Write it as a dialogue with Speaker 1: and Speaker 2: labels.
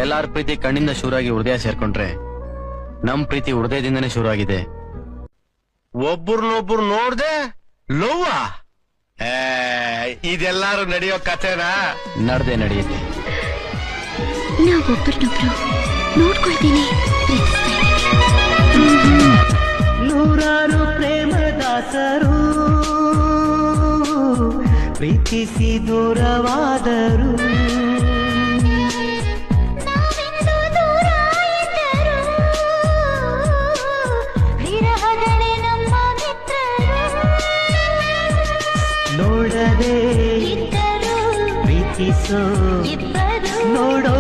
Speaker 1: ಎಲ್ಲಾರ ಪ್ರೀತಿ ಕಣ್ಣಿಂದ ಶುರುವಾಗಿ ಹೃದಯ ಸೇರ್ಕೊಂಡ್ರೆ ನಮ್ ಪ್ರೀತಿ ಹೃದಯದಿಂದನೇ ಶುರುವಾಗಿದೆ.
Speaker 2: ಒಬ್ಬರನ್ನೊಬ್ರು ನೋಡ್ದೆ ಲವ್ವ? ಇದೆಲ್ಲಾರು ನಡೆಯೋ ಕಥೆನಾ?
Speaker 1: ನಡ್ದೆ ನಡೆಯುತ್ತೆ.
Speaker 3: ನಾವೊಬ್ಬರನ್ನೊಬ್ರು ನೋಡ್ಕೊಳ್ತೀನಿ.
Speaker 4: ನೂರಾರು ಪ್ರೇಮದಾಸರು ಪ್ರೀತಿಸಿ ದೂರವಾದರು, ನೋಡದೆ ಪ್ರೀತಿಸೋ ನೋಡೋ